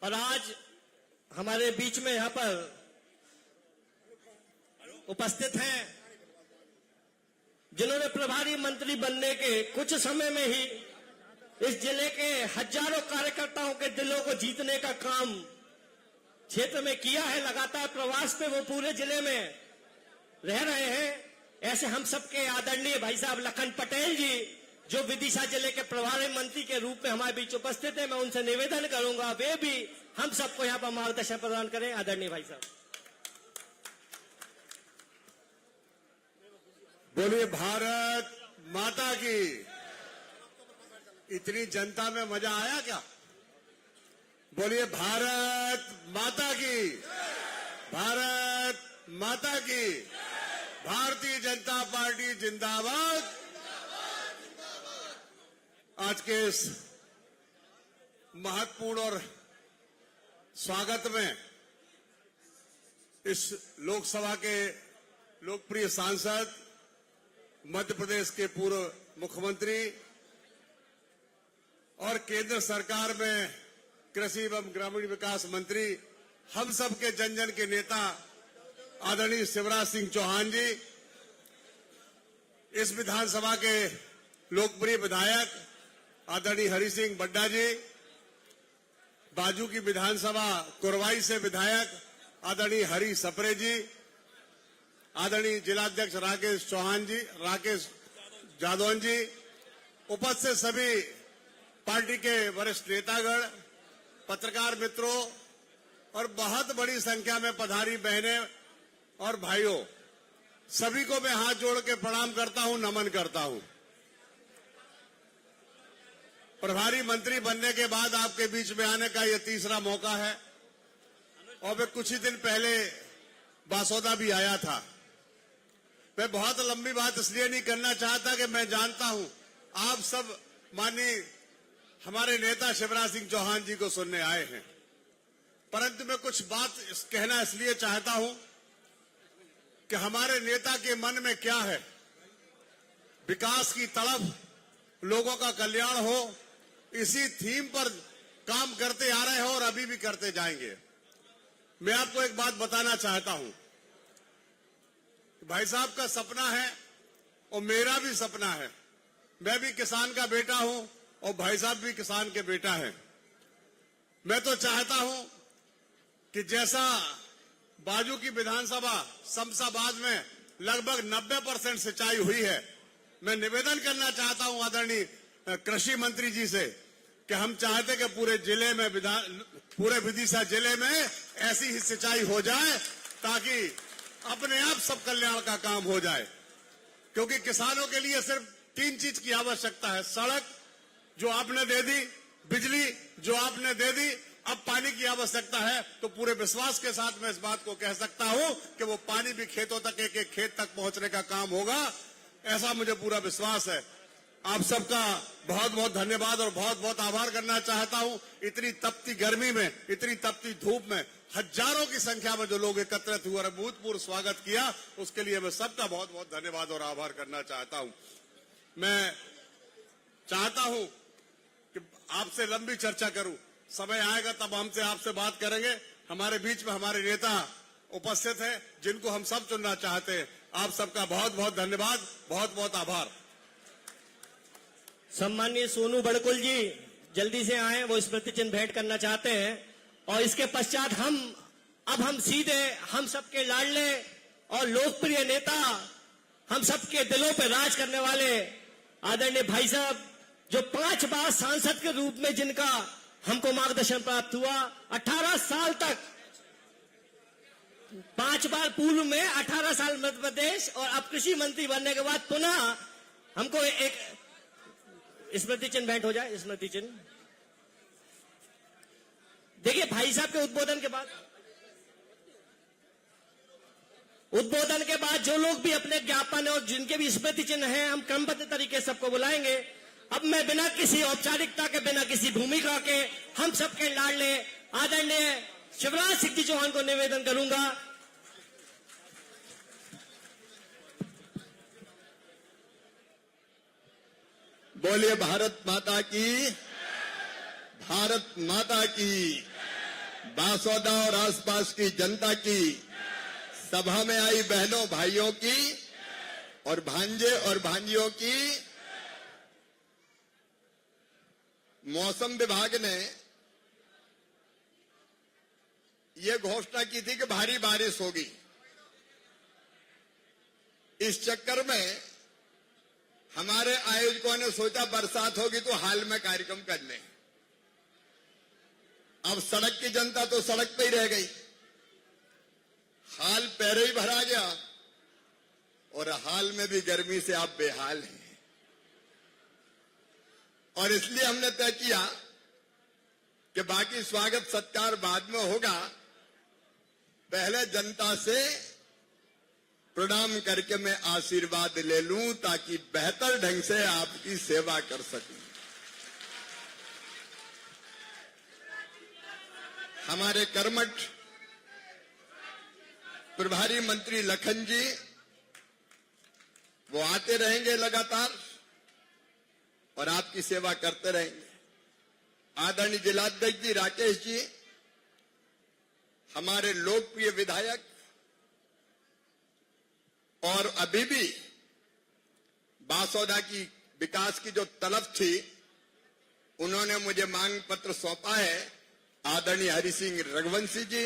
और आज हमारे बीच में यहां पर उपस्थित हैं जिन्होंने प्रभारी मंत्री बनने के कुछ समय में ही इस जिले के हजारों कार्यकर्ताओं के दिलों को जीतने का काम क्षेत्र में किया है। लगातार प्रवास पे वो पूरे जिले में रह रहे हैं। ऐसे हम सबके आदरणीय भाई साहब लखन पटेल जी जो विदिशा जिले के प्रभारी मंत्री के रूप में हमारे बीच उपस्थित है, मैं उनसे निवेदन करूंगा वे भी हम सबको यहां पर मार्गदर्शन प्रदान करें। आदरणीय भाई साहब। बोलिए भारत माता की। इतनी जनता में मजा आया क्या? बोलिए भारत माता की। भारत माता की। भारतीय जनता पार्टी जिंदाबाद। आज के इस महत्वपूर्ण और स्वागत में इस लोकसभा के लोकप्रिय सांसद, मध्य प्रदेश के पूर्व मुख्यमंत्री और केंद्र सरकार में कृषि एवं ग्रामीण विकास मंत्री, हम सब के जन जन के नेता आदरणीय शिवराज सिंह चौहान जी, इस विधानसभा के लोकप्रिय विधायक आदरणीय हरि सिंह बड्डा जी, बाजू की विधानसभा कुरवाई से विधायक आदरणीय हरि सप्रे जी, आदरणीय जिलाध्यक्ष राकेश चौहान जी, राकेश जादौन जी, उपस्थित सभी पार्टी के वरिष्ठ नेतागण, पत्रकार मित्रों और बहुत बड़ी संख्या में पधारी बहनें और भाइयों, सभी को मैं हाथ जोड़ के प्रणाम करता हूं, नमन करता हूं। प्रभारी मंत्री बनने के बाद आपके बीच में आने का यह तीसरा मौका है और मैं कुछ ही दिन पहले बासोदा भी आया था। मैं बहुत लंबी बात इसलिए नहीं करना चाहता कि मैं जानता हूं आप सब माननीय हमारे नेता शिवराज सिंह चौहान जी को सुनने आए हैं, परंतु मैं कुछ बात कहना इसलिए चाहता हूं कि हमारे नेता के मन में क्या है। विकास की तड़प, लोगों का कल्याण हो, इसी थीम पर काम करते आ रहे हो और अभी भी करते जाएंगे। मैं आपको एक बात बताना चाहता हूं, भाई साहब का सपना है और मेरा भी सपना है। मैं भी किसान का बेटा हूं और भाई साहब भी किसान के बेटा हैं। मैं तो चाहता हूं कि जैसा बाजू की विधानसभा शमशाबाद में लगभग 90% सिंचाई हुई है, मैं निवेदन करना चाहता हूं आदरणीय कृषि मंत्री जी से कि हम चाहते कि पूरे जिले में पूरे विदिशा जिले में ऐसी ही सिंचाई हो जाए ताकि अपने आप सब कल्याण का काम हो जाए। क्योंकि किसानों के लिए सिर्फ 3 चीज की आवश्यकता है। सड़क जो आपने दे दी, बिजली जो आपने दे दी, अब पानी की आवश्यकता है। तो पूरे विश्वास के साथ मैं इस बात को कह सकता हूं कि वो पानी भी खेतों तक, एक एक खेत तक पहुंचने का काम होगा, ऐसा मुझे पूरा विश्वास है। आप सबका बहुत बहुत धन्यवाद और बहुत बहुत आभार करना चाहता हूं। इतनी तपती गर्मी में, इतनी तपती धूप में हजारों की संख्या में जो लोग एकत्रित हुए और अभूतपूर्व स्वागत किया, उसके लिए मैं सबका बहुत बहुत धन्यवाद और आभार करना चाहता हूं। मैं चाहता हूं कि आपसे लंबी चर्चा करूं, समय आएगा तब हमसे आपसे बात करेंगे। हमारे बीच में हमारे नेता उपस्थित हैं जिनको हम सब चुनना चाहते हैं। आप सबका बहुत बहुत धन्यवाद, बहुत बहुत आभार। सम्माननीय सोनू बड़कुल जी जल्दी से आए, वो स्मृति चिन्ह भेंट करना चाहते हैं। और इसके पश्चात हम सीधे हम सबके लाडले और लोकप्रिय नेता, हम सबके दिलों पर राज करने वाले आदरणीय भाई साहब, जो 5 बार सांसद के रूप में जिनका हमको मार्गदर्शन प्राप्त हुआ, 18 साल तक, 5 बार पूर्व में 18 साल मध्य प्रदेश और अब कृषि मंत्री बनने के बाद पुनः हमको एक स्मृति चिन्ह भेंट हो जाए। स्मृति चिन्ह देखिए, भाई साहब के उद्बोधन के बाद जो लोग भी अपने ज्ञापन और जिनके भी स्मृति चिन्ह हैं, हम क्रमबद्ध तरीके से सबको बुलाएंगे। अब मैं बिना किसी औपचारिकता के, बिना किसी भूमिका के, हम सबके लाडले आदरणीय शिवराज सिंह चौहान को निवेदन करूंगा बोलिए भारत माता की, भारत माता की। बासौदा और आसपास की जनता की, सभा में आई बहनों भाइयों की और भांजे और भांजियों की। मौसम विभाग ने यह घोषणा की थी कि भारी बारिश होगी। इस चक्कर में हमारे आयोजकों ने सोचा बरसात होगी तो हाल में कार्यक्रम कर लें। अब सड़क की जनता तो सड़क पे ही रह गई, हाल पैरे ही भरा गया और हाल में भी गर्मी से आप बेहाल हैं। और इसलिए हमने तय किया कि बाकी स्वागत सत्कार बाद में होगा, पहले जनता से प्रणाम करके मैं आशीर्वाद ले लूं ताकि बेहतर ढंग से आपकी सेवा कर सकूं। हमारे कर्मठ प्रभारी मंत्री लखन जी वो आते रहेंगे लगातार और आपकी सेवा करते रहेंगे। आदरणीय जिलाध्यक्ष जी राकेश जी, हमारे लोकप्रिय विधायक, और अभी भी बासौदा की विकास की जो तलब थी उन्होंने मुझे मांग पत्र सौंपा है। आदरणीय हरि सिंह रघुवंशी जी,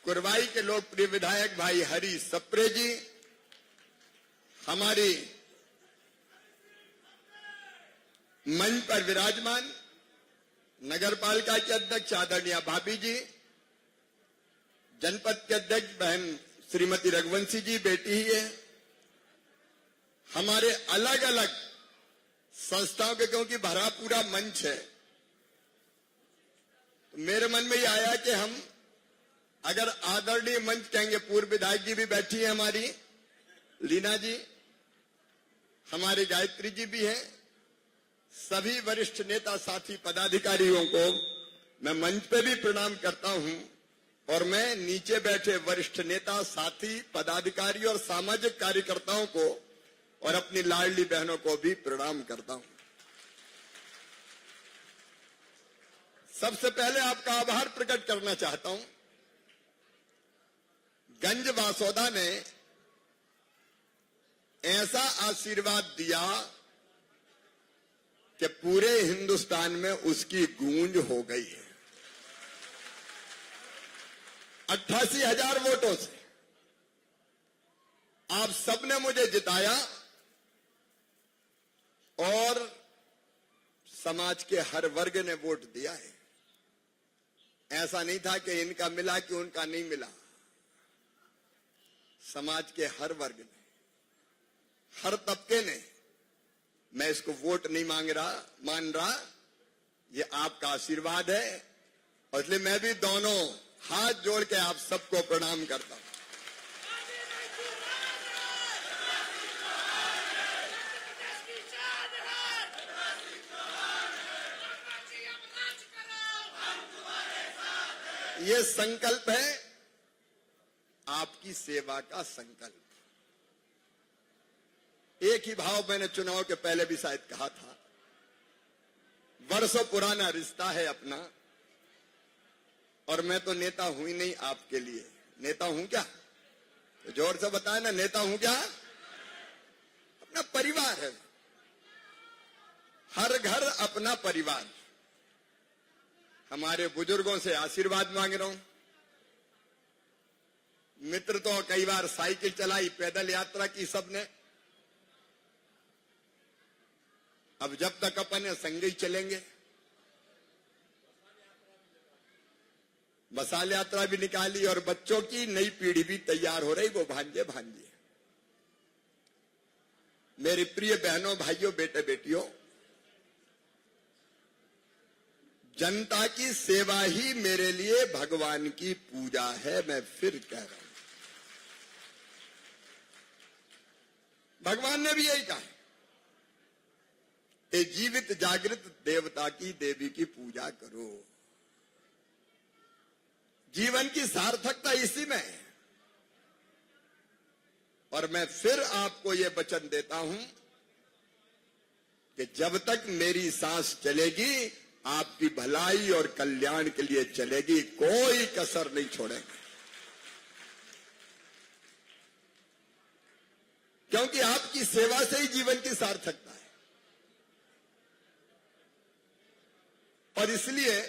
कुरवाई के लोकप्रिय विधायक भाई हरि सप्रे जी, हमारी मंच पर विराजमान नगर पालिका के अध्यक्ष आदरणीय भाभी जी, जनपद के अध्यक्ष बहन श्रीमती रघुवंशी जी बेटी ही है, हमारे अलग अलग संस्थाओं के क्योंकि भरा पूरा मंच है, तो मेरे मन में ये आया कि हम अगर आदरणीय मंच कहेंगे, पूर्व विधायक जी भी बैठी है हमारी लीना जी, हमारी गायत्री जी भी हैं, सभी वरिष्ठ नेता साथी पदाधिकारियों को मैं मंच पे भी प्रणाम करता हूं और मैं नीचे बैठे वरिष्ठ नेता साथी पदाधिकारी और सामाजिक कार्यकर्ताओं को और अपनी लाडली बहनों को भी प्रणाम करता हूं। सबसे पहले आपका आभार प्रकट करना चाहता हूं। गंज बासौदा ने ऐसा आशीर्वाद दिया कि पूरे हिंदुस्तान में उसकी गूंज हो गई है। 88,000 वोटों से आप सबने मुझे जिताया और समाज के हर वर्ग ने वोट दिया है। ऐसा नहीं था कि इनका मिला कि उनका नहीं मिला। समाज के हर वर्ग ने, हर तबके ने, मैं इसको वोट नहीं मान रहा, ये आपका आशीर्वाद है और इसलिए मैं भी दोनों हाथ जोड़ के आप सबको प्रणाम करता हूं। ये संकल्प है आपकी सेवा का संकल्प। एक ही भाव मैंने चुनाव के पहले भी शायद कहा था, वर्षों पुराना रिश्ता है अपना, और मैं तो नेता हूं ही नहीं आपके लिए। नेता हूं क्या? तो जोर से बताए ना, नेता हूं क्या? अपना परिवार है, हर घर अपना परिवार। हमारे बुजुर्गों से आशीर्वाद मांग रहा हूं। मित्र तो कई बार साइकिल चलाई, पैदल यात्रा की सबने, अब जब तक अपन संग ही चलेंगे। मसाल यात्रा भी निकाली और बच्चों की नई पीढ़ी भी तैयार हो रही, वो भांजे भांजे। मेरी प्रिय बहनों भाइयों बेटे बेटियों, जनता की सेवा ही मेरे लिए भगवान की पूजा है। मैं फिर कह रहा हूं, भगवान ने भी यही कहा, ये जीवित जागृत देवता की देवी की पूजा करो। जीवन की सार्थकता इसी में है। और मैं फिर आपको यह वचन देता हूं कि जब तक मेरी सांस चलेगी आपकी भलाई और कल्याण के लिए चलेगी, कोई कसर नहीं छोड़ेंगे। क्योंकि आपकी सेवा से ही जीवन की सार्थकता है। और इसलिए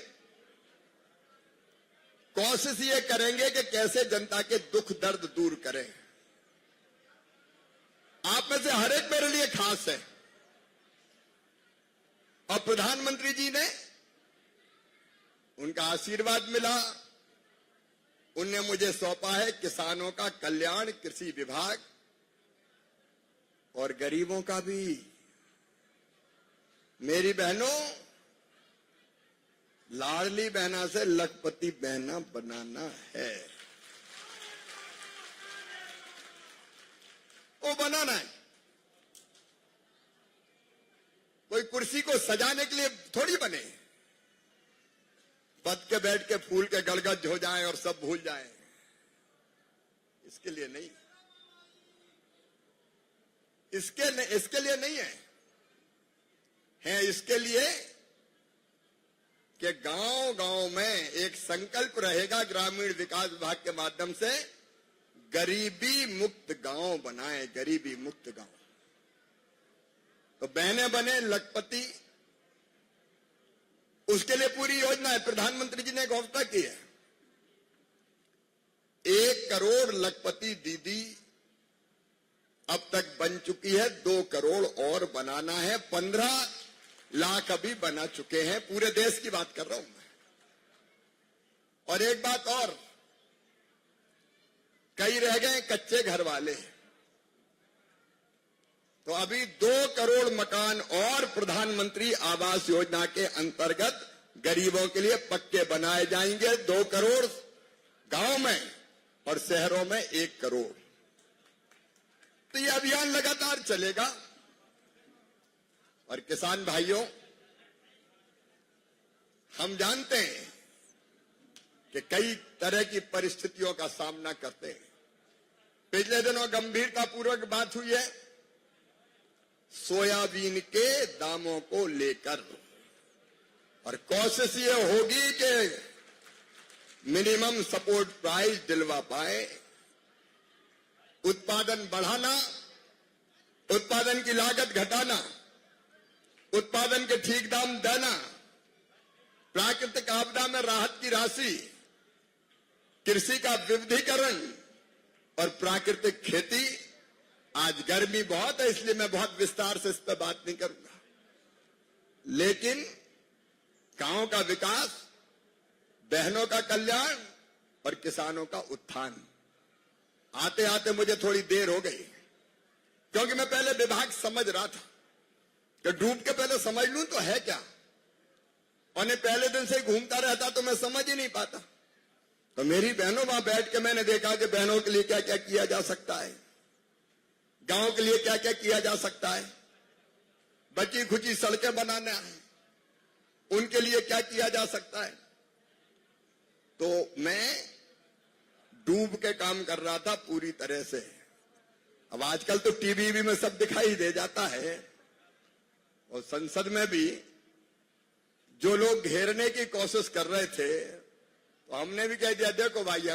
कोशिश ये करेंगे कि कैसे जनता के दुख दर्द दूर करें। आप में से हर एक मेरे लिए खास है। और प्रधानमंत्री जी ने, उनका आशीर्वाद मिला, उनने मुझे सौंपा है किसानों का कल्याण, कृषि विभाग और गरीबों का भी। मेरी बहनों, लाडली बहना से लखपति बहना बनाना है, वो बनाना है। कोई कुर्सी को सजाने के लिए थोड़ी बने, पद के बैठ के फूल के गड़गड़ हो जाएं और सब भूल जाएं, इसके लिए नहीं। इसके लिए नहीं है इसके लिए कि गांव गांव में एक संकल्प रहेगा ग्रामीण विकास विभाग के माध्यम से, गरीबी मुक्त गांव बनाए, गरीबी मुक्त गांव। तो बहनें बने लखपति, उसके लिए पूरी योजना है। प्रधानमंत्री जी ने घोषणा की है 1 करोड़ लखपति दीदी अब तक बन चुकी है, 2 करोड़ और बनाना है, 15 लाख अभी बना चुके हैं। पूरे देश की बात कर रहा हूं मैं। और एक बात और, कई रह गए कच्चे घर वाले, तो अभी 2 करोड़ मकान और प्रधानमंत्री आवास योजना के अंतर्गत गरीबों के लिए पक्के बनाए जाएंगे। 2 करोड़ गांव में और शहरों में 1 करोड़। तो ये अभियान लगातार चलेगा। और किसान भाइयों, हम जानते हैं कि कई तरह की परिस्थितियों का सामना करते हैं। पिछले दिनों गंभीरतापूर्वक बात हुई है सोयाबीन के दामों को लेकर, और कोशिश ये होगी कि मिनिमम सपोर्ट प्राइस दिलवा पाए, उत्पादन बढ़ाना, उत्पादन की लागत घटाना, उत्पादन के ठीक दाम देना, प्राकृतिक आपदा में राहत की राशि, कृषि का विविधीकरण और प्राकृतिक खेती। आज गर्मी बहुत है, इसलिए मैं बहुत विस्तार से इस पर बात नहीं करूंगा, लेकिन गांव का विकास, बहनों का कल्याण और किसानों का उत्थान। आते आते मुझे थोड़ी देर हो गई, क्योंकि मैं पहले विभाग समझ रहा था कि डूब के पहले समझ लूं तो है क्या, और नहीं पहले दिन से घूमता रहता तो मैं समझ ही नहीं पाता। तो मेरी बहनों वहां बैठ के मैंने देखा कि बहनों के लिए क्या क्या किया जा सकता है, गांव के लिए क्या क्या किया जा सकता है, बची खुची सड़कें बनाना है, उनके लिए क्या किया जा सकता है। तो मैं डूब के काम कर रहा था पूरी तरह से। अब आजकल तो टीवी में सब दिखाई दे जाता है, और संसद में भी जो लोग घेरने की कोशिश कर रहे थे, तो हमने भी कह दिया देखो भाई,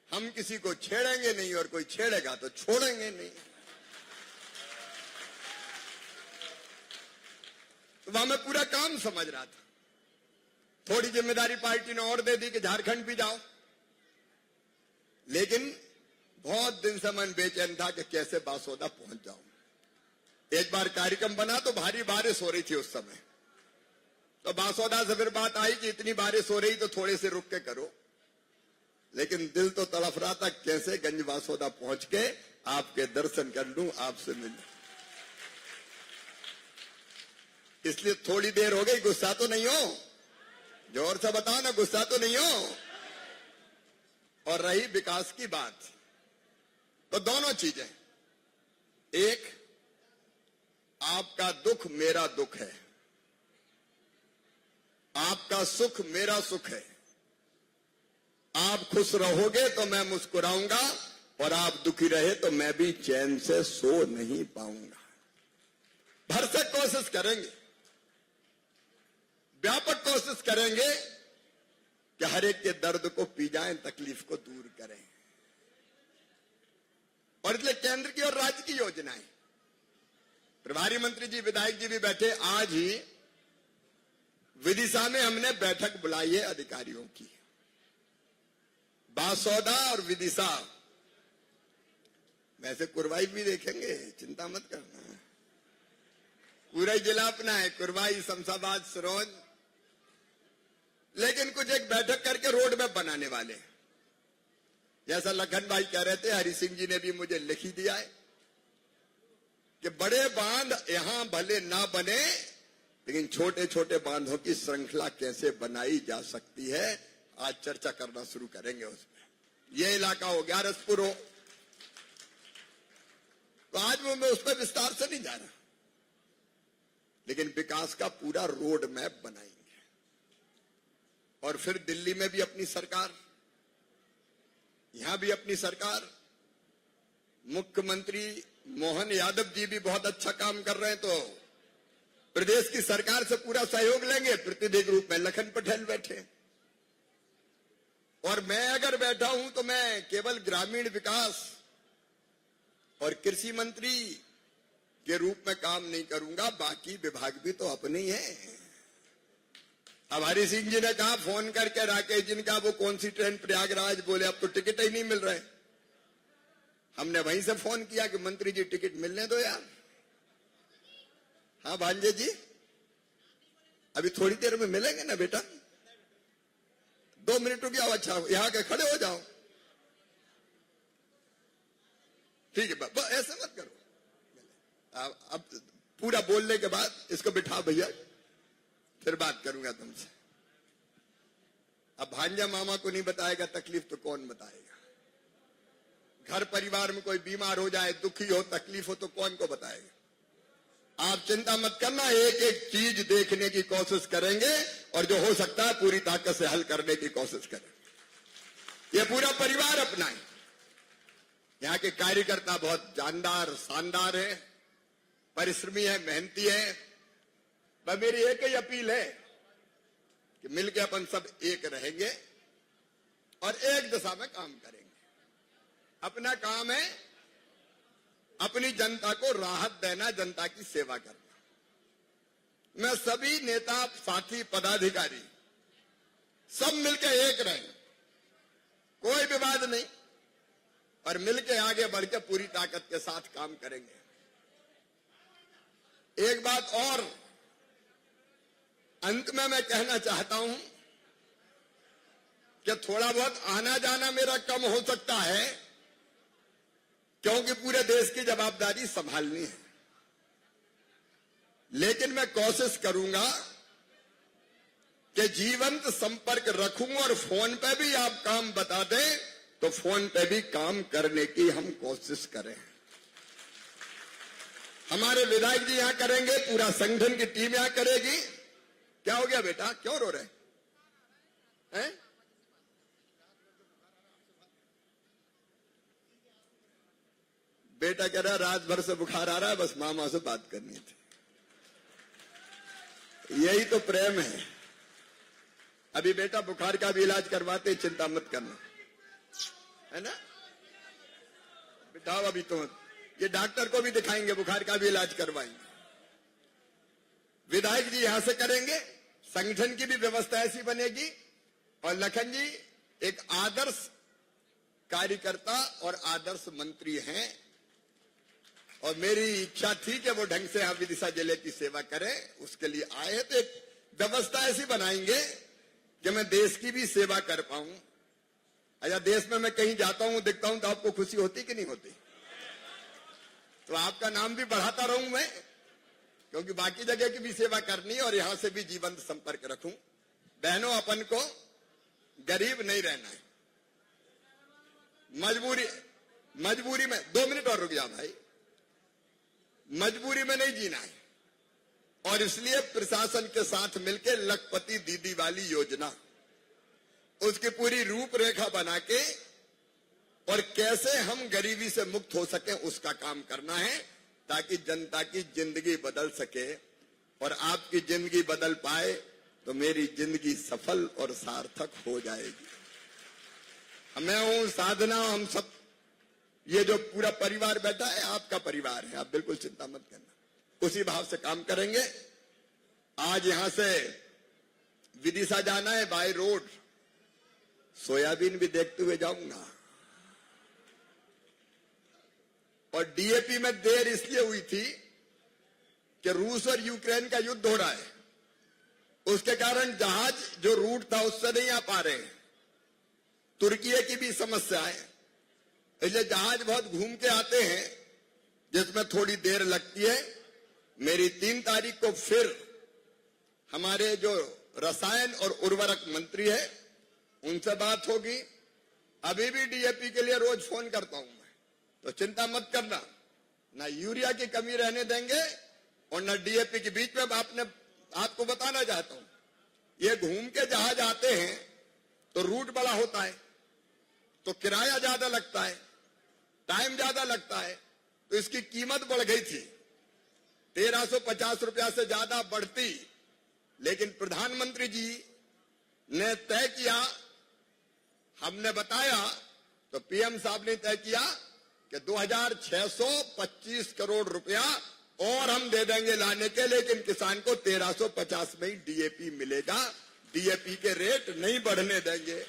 हम किसी को छेड़ेंगे नहीं, और कोई छेड़ेगा तो छोड़ेंगे नहीं। तो वहां मैं पूरा काम समझ रहा था। थोड़ी जिम्मेदारी पार्टी ने और दे दी कि झारखंड भी जाओ, लेकिन बहुत दिन से मन बेचैन था कि कैसे बासोदा पहुंच जाऊं। एक बार कार्यक्रम बना तो भारी बारिश हो रही थी उस समय, तो बासोदा से फिर बात आई कि इतनी बारिश हो रही तो थोड़े से रुक के करो, लेकिन दिल तो तड़फ रहा था कैसे गंज बासोदा पहुंच के आपके दर्शन कर लूं, आपसे मिलूं। इसलिए थोड़ी देर हो गई, गुस्सा तो नहीं हो, जोर से बताओ ना, गुस्सा तो नहीं हो। और रही विकास की बात, तो दोनों चीजें, एक आपका दुख मेरा दुख है, आपका सुख मेरा सुख है। आप खुश रहोगे तो मैं मुस्कुराऊंगा, और आप दुखी रहे तो मैं भी चैन से सो नहीं पाऊंगा। भरसक कोशिश करेंगे। व्यापक कोशिश करेंगे कि हर एक के दर्द को पी जाएं, तकलीफ को दूर करें। और इसलिए केंद्र की और राज्य की योजनाएं, प्रभारी मंत्री जी, विधायक जी भी बैठे। आज ही विदिशा में हमने बैठक बुलाई है अधिकारियों की। बासौदा और विदिशा, वैसे कुरवाई भी देखेंगे, चिंता मत करना, पूरा ही जिला अपना है, कुरवाई, शमशाबाद, सिरोंज, लेकिन कुछ एक बैठक करके रोड मैप बनाने वाले। जैसा लखन भाई कह रहे थे, हरि सिंह जी ने भी मुझे लिख ही दिया है कि बड़े बांध यहां भले ना बने, लेकिन छोटे छोटे बांधों की श्रृंखला कैसे बनाई जा सकती है, आज चर्चा करना शुरू करेंगे उसमें। ये इलाका हो गया रसपुर हो, तो आज मैं उस पर विस्तार से नहीं जा रहा, लेकिन विकास का पूरा रोड मैप बनाएंगे। और फिर दिल्ली में भी अपनी सरकार, यहां भी अपनी सरकार, मुख्यमंत्री मोहन यादव जी भी बहुत अच्छा काम कर रहे हैं, तो प्रदेश की सरकार से पूरा सहयोग लेंगे। प्रतिनिधि के रूप में लखन पटेल बैठे, और मैं अगर बैठा हूं तो मैं केवल ग्रामीण विकास और कृषि मंत्री के रूप में काम नहीं करूंगा, बाकी विभाग भी तो अपने ही हैं। अब हरि सिंह जी ने कहा फोन करके, राकेश जी ने कहा वो कौन सी ट्रेन प्रयागराज, बोले अब तो टिकट ही नहीं मिल रहे। हमने वहीं से फोन किया कि मंत्री जी टिकट मिलने दो यार। हाँ भांजे जी, अभी थोड़ी देर में मिलेंगे ना बेटा, 2 मिनट रुक जाओ, अच्छा यहां के खड़े हो जाओ, ठीक है, ऐसे मत करो। अब पूरा बोलने के बाद इसको बिठा भैया, फिर बात करूंगा तुमसे। अब भांजा मामा को नहीं बताएगा तकलीफ तो कौन बताएगा? घर परिवार में कोई बीमार हो जाए, दुखी हो, तकलीफ हो, तो कौन को बताएगा? आप चिंता मत करना, एक एक चीज देखने की कोशिश करेंगे और जो हो सकता है पूरी ताकत से हल करने की कोशिश करेंगे। ये पूरा परिवार अपना है। यहाँ के कार्यकर्ता बहुत जानदार, शानदार है, परिश्रमी है, मेहनती है। बस मेरी एक ही अपील है कि मिलकर अपन सब एक रहेंगे और एक दिशा में काम करेंगे। अपना काम है अपनी जनता को राहत देना, जनता की सेवा करना। मैं सभी नेता, साथी, पदाधिकारी सब मिलकर एक रहें, कोई विवाद नहीं, और मिलकर आगे बढ़कर पूरी ताकत के साथ काम करेंगे। एक बात और अंत में मैं कहना चाहता हूं कि थोड़ा बहुत आना जाना मेरा कम हो सकता है, क्योंकि पूरे देश की जवाबदारी संभालनी है, लेकिन मैं कोशिश करूंगा कि जीवंत संपर्क रखूं और फोन पे भी आप काम बता दें तो फोन पे भी काम करने की हम कोशिश करें। हमारे विधायक जी यहां करेंगे, पूरा संगठन की टीम यहां करेगी। क्या हो गया बेटा, क्यों रो रहे हैं? बेटा कह रहा रात भर से बुखार आ रहा है, बस मामा से बात करनी थी। यही तो प्रेम है। अभी बेटा बुखार का भी इलाज करवाते, चिंता मत करना, है ना? बिठाओ, अभी तो ये डॉक्टर को भी दिखाएंगे, बुखार का भी इलाज करवाएंगे। विधायक जी यहां से करेंगे, संगठन की भी व्यवस्था ऐसी बनेगी, और लखन जी एक आदर्श कार्यकर्ता और आदर्श मंत्री हैं, और मेरी इच्छा थी कि वो ढंग से यहां विदिशा जिले की सेवा करें। उसके लिए आए हैं, तो एक व्यवस्था ऐसी बनाएंगे कि मैं देश की भी सेवा कर पाऊं। अच्छा, देश में मैं कहीं जाता हूं, दिखता हूं, तो आपको खुशी होती कि नहीं होती? तो आपका नाम भी बढ़ाता रहूं मैं, क्योंकि बाकी जगह की भी सेवा करनी है और यहां से भी जीवंत संपर्क रखूं। बहनों, अपन को गरीब नहीं रहना है, मजबूरी में 2 मिनट और रुक जा भाई, मजबूरी में नहीं जीना है। और इसलिए प्रशासन के साथ मिलकर लखपति दीदी वाली योजना, उसकी पूरी रूपरेखा बना के और कैसे हम गरीबी से मुक्त हो सके उसका काम करना है, ताकि जनता की जिंदगी बदल सके और आपकी जिंदगी बदल पाए, तो मेरी जिंदगी सफल और सार्थक हो जाएगी। मैं हूं साधना, हम सब, ये जो पूरा परिवार बैठा है आपका परिवार है, आप बिल्कुल चिंता मत करना, उसी भाव से काम करेंगे। आज यहां से विदिशा जाना है बाय रोड, सोयाबीन भी देखते हुए जाऊंगा। और डीएपी में देर इसलिए हुई थी कि रूस और यूक्रेन का युद्ध हो रहा है, उसके कारण जहाज जो रूट था उससे नहीं आ पा रहे हैं। तुर्की की भी समस्या है, इसलिए जहाज बहुत घूम के आते हैं जिसमें थोड़ी देर लगती है। मेरी 3 तारीख को फिर हमारे जो रसायन और उर्वरक मंत्री है उनसे बात होगी। अभी भी डीएपी के लिए रोज फोन करता हूं मैं, तो चिंता मत करना, ना यूरिया की कमी रहने देंगे और न डीएपी के बीच में। आपको बताना चाहता हूं, ये घूम के जहाज आते हैं तो रूट बड़ा होता है, तो किराया ज्यादा लगता है, टाइम ज्यादा लगता है, तो इसकी कीमत बढ़ गई थी 1350 रुपया से ज्यादा बढ़ती। लेकिन प्रधानमंत्री जी ने तय किया, हमने बताया, तो पीएम साहब ने तय किया कि 2625 करोड़ रुपया और हम दे देंगे लाने के, लेकिन किसान को 1350 में ही डीएपी मिलेगा, डीएपी के रेट नहीं बढ़ने देंगे।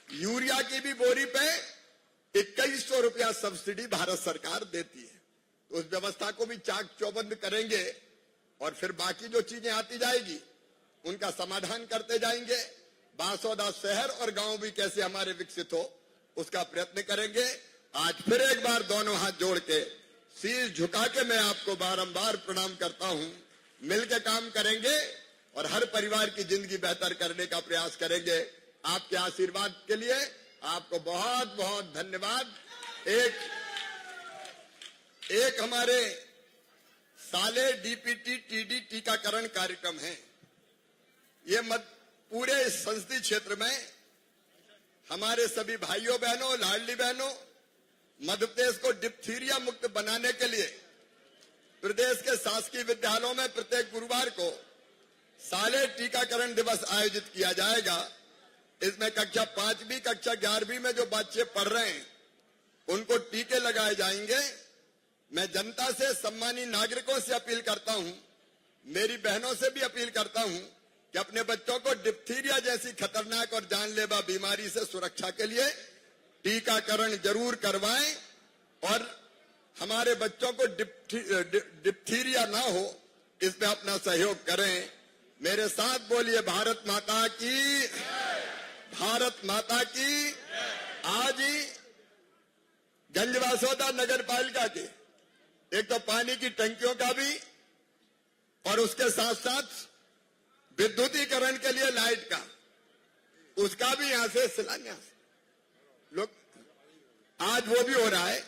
यूरिया की भी बोरी पे 2100 रुपया सब्सिडी भारत सरकार देती है, तो उस व्यवस्था को भी चाक चौबंद करेंगे और फिर बाकी जो चीजें आती जाएगी उनका समाधान करते जाएंगे। बांसौदा शहर और गांव भी कैसे हमारे विकसित हो उसका प्रयत्न करेंगे। आज फिर एक बार दोनों हाथ जोड़ के शीश झुका के मैं आपको बारंबार प्रणाम करता हूं। मिलकर काम करेंगे और हर परिवार की जिंदगी बेहतर करने का प्रयास करेंगे। आपके आशीर्वाद के लिए आपको बहुत बहुत धन्यवाद। एक हमारे साले डीपीटी टीडी टीकाकरण कार्यक्रम है, ये पूरे संसदीय क्षेत्र में हमारे सभी भाइयों बहनों, लाडली बहनों, मध्य प्रदेश को डिप्थीरिया मुक्त बनाने के लिए प्रदेश के शासकीय विद्यालयों में प्रत्येक गुरुवार को साले टीकाकरण दिवस आयोजित किया जाएगा। इसमें कक्षा 5वीं, कक्षा 11वीं में जो बच्चे पढ़ रहे हैं उनको टीके लगाए जाएंगे। मैं जनता से, सम्मानीय नागरिकों से अपील करता हूं, मेरी बहनों से भी अपील करता हूं कि अपने बच्चों को डिप्थीरिया जैसी खतरनाक और जानलेवा बीमारी से सुरक्षा के लिए टीकाकरण जरूर करवाएं और हमारे बच्चों को डिप्थीरिया ना हो इसमें अपना सहयोग करें। मेरे साथ बोलिए भारत माता की, भारत माता की। आज ही गंजवासौदा नगर पालिका के एक तो पानी की टंकियों का भी और उसके साथ साथ विद्युतीकरण के लिए लाइट का, उसका भी यहां से शिलान्यास लोग आज वो भी हो रहा है।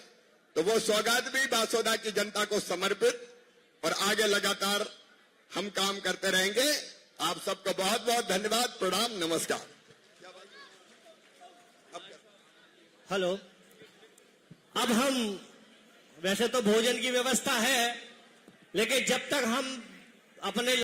तो वो सौगात भी बासौदा की जनता को समर्पित और आगे लगातार हम काम करते रहेंगे। आप सबको बहुत बहुत धन्यवाद, प्रणाम, नमस्कार। हेलो, अब हम, वैसे तो भोजन की व्यवस्था है, लेकिन जब तक हम अपने